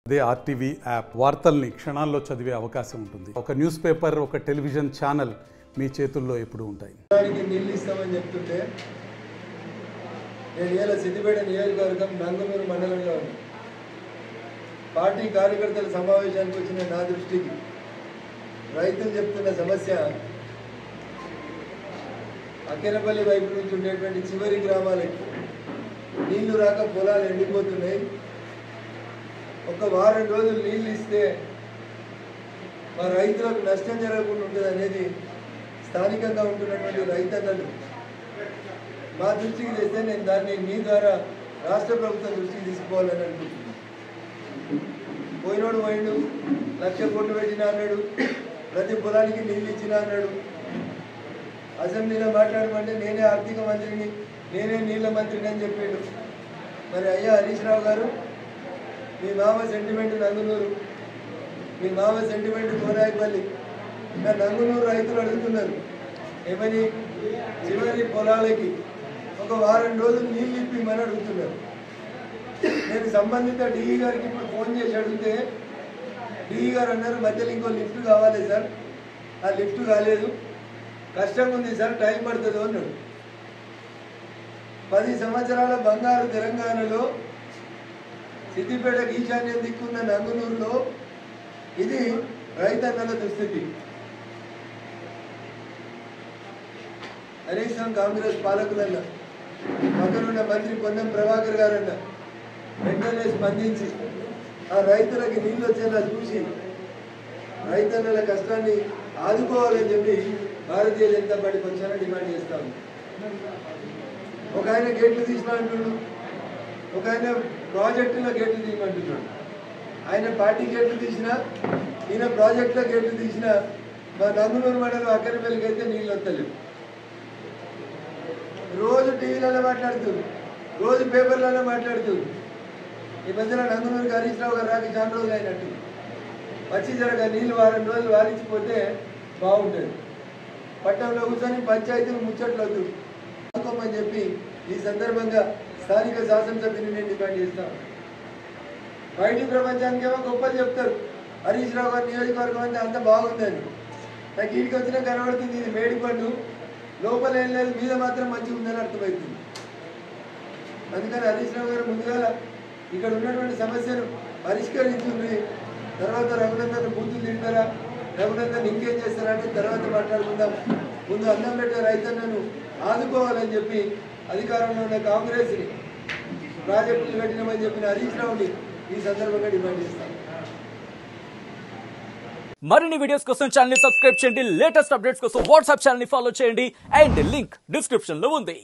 అదే RTV app వార్తల్ని క్షణాల్లో చదివే అవకాశం ఉంటుంది. ఒక న్యూస్ పేపర్, ఒక టెలివిజన్ ఛానల్ మీ చేతుల్లో ఎప్పుడూ ఉంటాయి. నీళ్ళు ఇస్తామని చెప్తుంటే నేను ఇలా సిద్దిపేట నియోజకవర్గం నంగునూరు మండలంలో ఉంది. పార్టీ కార్యకర్తల సమావేశానికి వచ్చిన నా దృష్టికి రైతులు చెప్తున్న సమస్య అక్కెనపల్లి వైపు నుంచి ఉండేటువంటి చివరి గ్రామాలకి నీళ్లు రాక పొలాలు ఎండిపోతున్నాయి. ఒక వారం రోజులు నీళ్ళు ఇస్తే మా రైతులకు నష్టం జరగకుండా ఉంటుంది అనేది స్థానికంగా ఉంటున్నటువంటి రైతన్నలు మా దృష్టికి తెస్తే నేను దాన్ని మీ ద్వారా రాష్ట్ర ప్రభుత్వం దృష్టికి తీసుకోవాలని అనుకుంటున్నాను. పోయినోడు 1,00,000 కోట్లు పెట్టినా అన్నాడు, ప్రతి పొలానికి నీళ్ళు ఇచ్చినా అన్నాడు. అసెంబ్లీలో మాట్లాడమంటే నేనే ఆర్థిక మంత్రిని, నేనే నీళ్ళ మంత్రిని అని చెప్పాడు. మరి అయ్యా హరీష్ రావు గారు, మీ మామ సెంటిమెంట్ నంగునూరు, మీ మామ సెంటిమెంట్ కోనాయిపల్లి. నంగునూరు రైతులు అడుగుతున్నారు ఏమని, చివరి పొలాలకి ఒక వారం రోజులు నీళ్ళు ఇప్పిమని అడుగుతున్నారు. నేను సంబంధిత డిఈ గారికి ఇప్పుడు ఫోన్ చేసి అడిగితే డిఈ గారు అన్నారు మధ్యలో ఇంకో లిఫ్ట్ కావాలి సార్, ఆ లిఫ్ట్ కాలేదు, కష్టంగా ఉంది సార్, టైం పడుతుంది అన్నాడు. 10 సంవత్సరాల బంగారు తెలంగాణలో సిద్దిపేటకు ఈశాన్యం దిక్కున్న నంగునూరులో ఇది రైతన్నల దుస్థితి. కనీసం కాంగ్రెస్ పాలకులన్న, పక్కనున్న మంత్రి పొన్నం ప్రభాకర్ గారన్న వెంటనే స్పందించి ఆ రైతులకి నీళ్ళు వచ్చేలా చూసి రైతన్నల కష్టాన్ని ఆదుకోవాలని చెప్పి భారతీయ జనతా పార్టీ పక్షాన డిమాండ్ చేస్తాము. ఒక ఆయన గేట్లు తీసినా అంటున్నాడు, ఒక ఆయన ప్రాజెక్టులో గేట్లు తీయమంటున్నాడు. ఆయన పార్టీ గేట్లు తీసినా, ఈయన ప్రాజెక్టులో గేట్లు తీసినా మా నంగునూరు మండలం అక్కనపల్లికి అయితే నీళ్ళు వస్తలేవు. రోజు టీవీలలో మాట్లాడుతుంది, రోజు పేపర్లలో మాట్లాడుతుంది. ఈ మధ్యలో నంగునూరుకి హరీష్ రావు గారు రాక చాలా రోజులు అయినట్టు వచ్చి జరగ నీళ్ళు వారం రోజులు వారించిపోతే బాగుంటుంది. పట్టణంలో కూర్చొని పంచాయతీలు ముచ్చట్లు వద్దు అనుకోమని చెప్పి ఈ సందర్భంగా స్థానిక శాసనసభ్యుని నేను డిమాండ్ చేస్తాను. బయటి ప్రపంచానికి ఏమో గొప్పలు చెప్తారు, హరీష్ రావు గారు నియోజకవర్గం అంటే అంత బాగుందని. నాకు ఇంటికి వచ్చినా కనబడుతుంది ఇది మేడి పండు, లోపల ఏం లేదు, మీద మాత్రం మంచిగా ఉందని అర్థమవుతుంది. అందుకని హరీష్ రావు గారు ముందుగా ఇక్కడ ఉన్నటువంటి సమస్యను పరిష్కరించుంది. తర్వాత రఘునందన్ బూతులు తింటారా, రఘునందన్ ఇంకేం చేస్తారా అంటే తర్వాత మాట్లాడుకుందాం. ముందు అన్నం పెట్టే రైతన్నను ఆదుకోవాలని చెప్పి అధికారంలో ఉన్న కాంగ్రెస్ని ప్రాజెక్టులు పెట్టినామని చెప్పిన హరీష్ రావుని ఈ సందర్భంగా డిమాండ్ చేస్తాం. మరిన్ని వీడియోస్ కోసం ఛానల్ ని సబ్స్క్రైబ్ చేయండి. లేటెస్ట్ అప్డేట్స్ కోసం వాట్సాప్ ఛానల్ ని ఫాలో చేయండి. అండ్ లింక్ డిస్క్రిప్షన్ లో ఉంది.